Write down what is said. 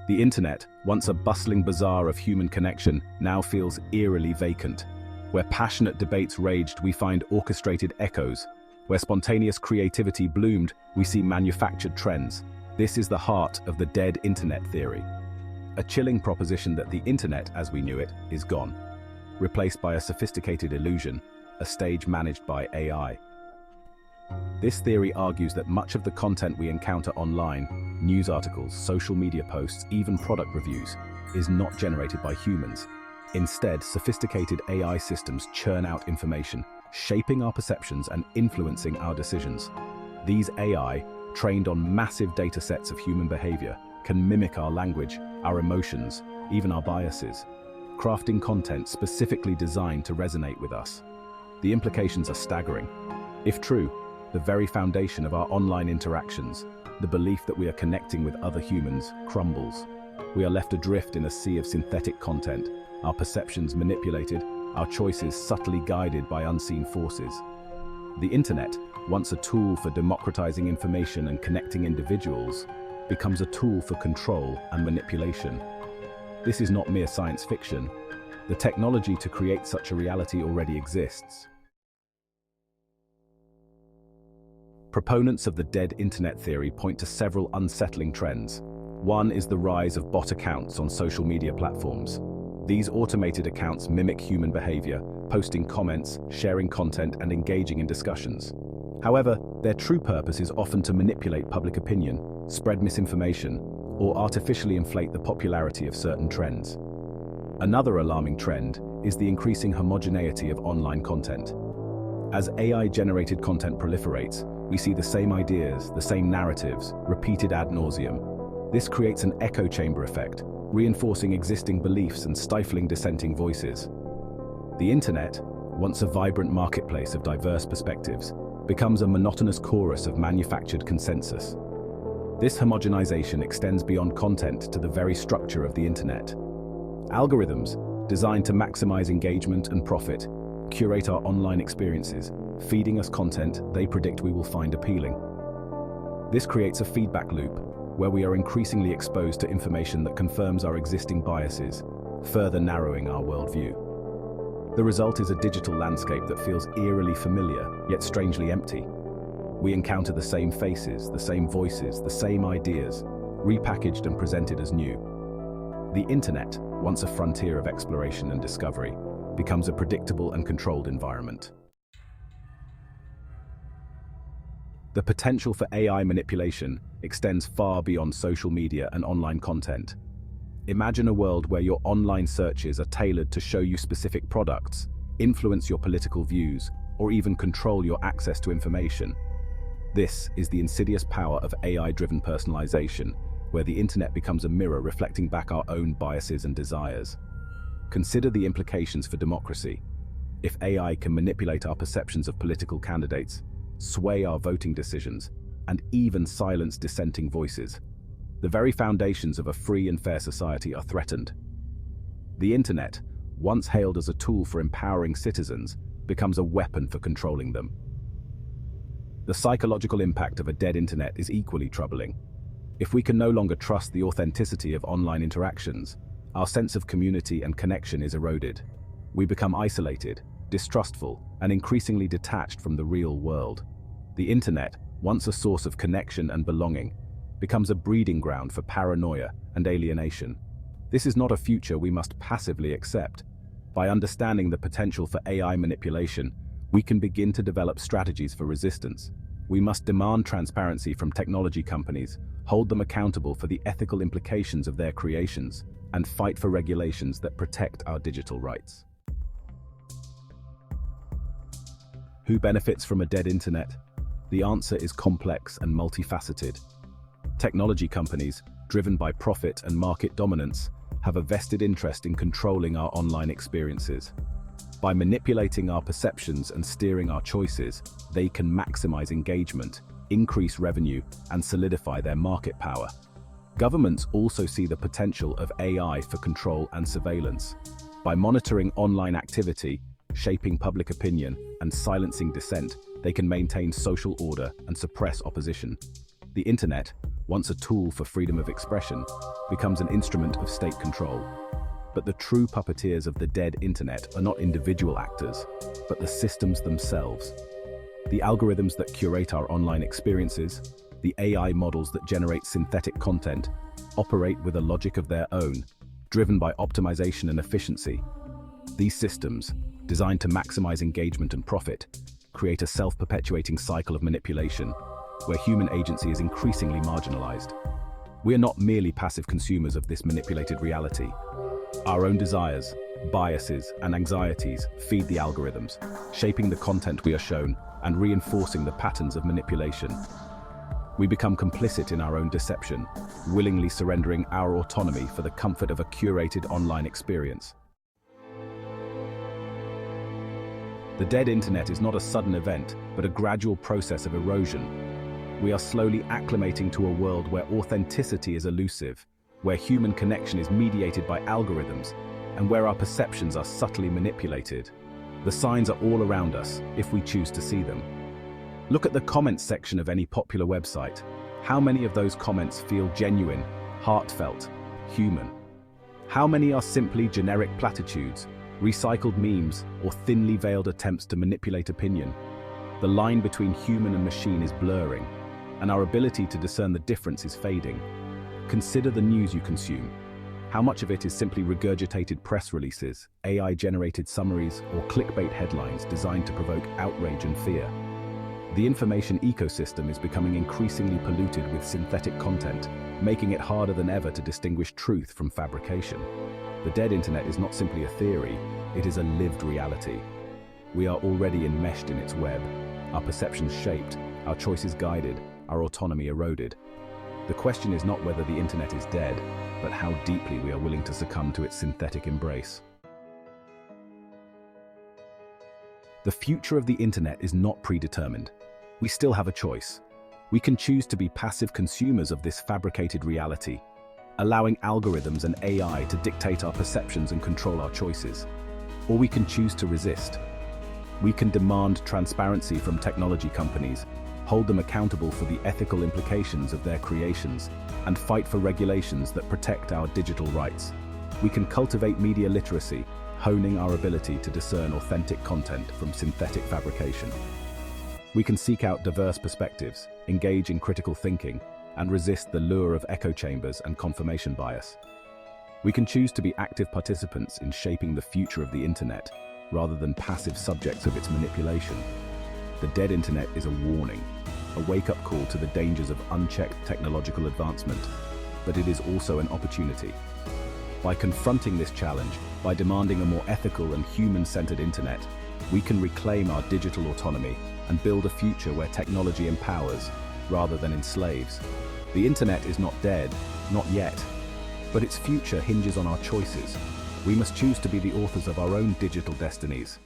The internet, once a bustling bazaar of human connection, now feels eerily vacant. Where passionate debates raged, we find orchestrated echoes. Where spontaneous creativity bloomed, we see manufactured trends. This is the heart of the dead internet theory. A chilling proposition that the internet, as we knew it, is gone, replaced by a sophisticated illusion, a stage managed by AI. This theory argues that much of the content we encounter online, news articles, social media posts, even product reviews, is not generated by humans. Instead, sophisticated AI systems churn out information, shaping our perceptions and influencing our decisions. These AI, trained on massive data sets of human behavior, can mimic our language, our emotions, even our biases, crafting content specifically designed to resonate with us. The implications are staggering. If true, the very foundation of our online interactions, the belief that we are connecting with other humans, crumbles. We are left adrift in a sea of synthetic content, our perceptions manipulated, our choices subtly guided by unseen forces. The internet, once a tool for democratizing information and connecting individuals, becomes a tool for control and manipulation. This is not mere science fiction. The technology to create such a reality already exists. Proponents of the dead internet theory point to several unsettling trends. One is the rise of bot accounts on social media platforms. These automated accounts mimic human behavior, posting comments, sharing content, and engaging in discussions. However, their true purpose is often to manipulate public opinion, spread misinformation, or artificially inflate the popularity of certain trends. Another alarming trend is the increasing homogeneity of online content. As AI-generated content proliferates, we see the same ideas, the same narratives, repeated ad nauseum. This creates an echo chamber effect, reinforcing existing beliefs and stifling dissenting voices. The internet, once a vibrant marketplace of diverse perspectives, becomes a monotonous chorus of manufactured consensus. This homogenization extends beyond content to the very structure of the internet. Algorithms, designed to maximize engagement and profit, curate our online experiences, feeding us content they predict we will find appealing. This creates a feedback loop, where we are increasingly exposed to information that confirms our existing biases, further narrowing our worldview. The result is a digital landscape that feels eerily familiar, yet strangely empty. We encounter the same faces, the same voices, the same ideas, repackaged and presented as new. The internet, once a frontier of exploration and discovery, becomes a predictable and controlled environment. The potential for AI manipulation extends far beyond social media and online content. Imagine a world where your online searches are tailored to show you specific products, influence your political views, or even control your access to information. This is the insidious power of AI-driven personalization, where the internet becomes a mirror reflecting back our own biases and desires. Consider the implications for democracy. If AI can manipulate our perceptions of political candidates, sway our voting decisions, and even silence dissenting voices, the very foundations of a free and fair society are threatened. The internet, once hailed as a tool for empowering citizens, becomes a weapon for controlling them. The psychological impact of a dead internet is equally troubling. If we can no longer trust the authenticity of online interactions, our sense of community and connection is eroded. We become isolated, distrustful, and increasingly detached from the real world. The internet, once a source of connection and belonging, becomes a breeding ground for paranoia and alienation. This is not a future we must passively accept. By understanding the potential for AI manipulation, we can begin to develop strategies for resistance. We must demand transparency from technology companies, hold them accountable for the ethical implications of their creations, and fight for regulations that protect our digital rights. Who benefits from a dead internet? The answer is complex and multifaceted. Technology companies, driven by profit and market dominance, have a vested interest in controlling our online experiences. By manipulating our perceptions and steering our choices, they can maximize engagement, increase revenue, and solidify their market power. Governments also see the potential of AI for control and surveillance. By monitoring online activity, shaping public opinion, and silencing dissent, they can maintain social order and suppress opposition. The internet, once a tool for freedom of expression, becomes an instrument of state control. But the true puppeteers of the dead internet are not individual actors, but the systems themselves. The algorithms that curate our online experiences, the AI models that generate synthetic content, operate with a logic of their own, driven by optimization and efficiency. These systems, designed to maximize engagement and profit, create a self-perpetuating cycle of manipulation, where human agency is increasingly marginalized. We are not merely passive consumers of this manipulated reality. Our own desires, biases, and anxieties feed the algorithms, shaping the content we are shown and reinforcing the patterns of manipulation. We become complicit in our own deception, willingly surrendering our autonomy for the comfort of a curated online experience. The dead internet is not a sudden event, but a gradual process of erosion. We are slowly acclimating to a world where authenticity is elusive, where human connection is mediated by algorithms, and where our perceptions are subtly manipulated. The signs are all around us, if we choose to see them. Look at the comments section of any popular website. How many of those comments feel genuine, heartfelt, human? How many are simply generic platitudes, recycled memes, or thinly veiled attempts to manipulate opinion? The line between human and machine is blurring, and our ability to discern the difference is fading. Consider the news you consume. How much of it is simply regurgitated press releases, AI-generated summaries, or clickbait headlines designed to provoke outrage and fear? The information ecosystem is becoming increasingly polluted with synthetic content, making it harder than ever to distinguish truth from fabrication. The dead internet is not simply a theory, it is a lived reality. We are already enmeshed in its web, our perceptions shaped, our choices guided, our autonomy eroded. The question is not whether the internet is dead, but how deeply we are willing to succumb to its synthetic embrace. The future of the internet is not predetermined. We still have a choice. We can choose to be passive consumers of this fabricated reality, allowing algorithms and AI to dictate our perceptions and control our choices. Or we can choose to resist. We can demand transparency from technology companies, hold them accountable for the ethical implications of their creations, and fight for regulations that protect our digital rights. We can cultivate media literacy, honing our ability to discern authentic content from synthetic fabrication. We can seek out diverse perspectives, engage in critical thinking, and resist the lure of echo chambers and confirmation bias. We can choose to be active participants in shaping the future of the internet, rather than passive subjects of its manipulation. The dead internet is a warning, a wake-up call to the dangers of unchecked technological advancement, but it is also an opportunity. By confronting this challenge, by demanding a more ethical and human-centered internet, we can reclaim our digital autonomy and build a future where technology empowers, rather than enslaves. The internet is not dead, not yet, but its future hinges on our choices. We must choose to be the authors of our own digital destinies.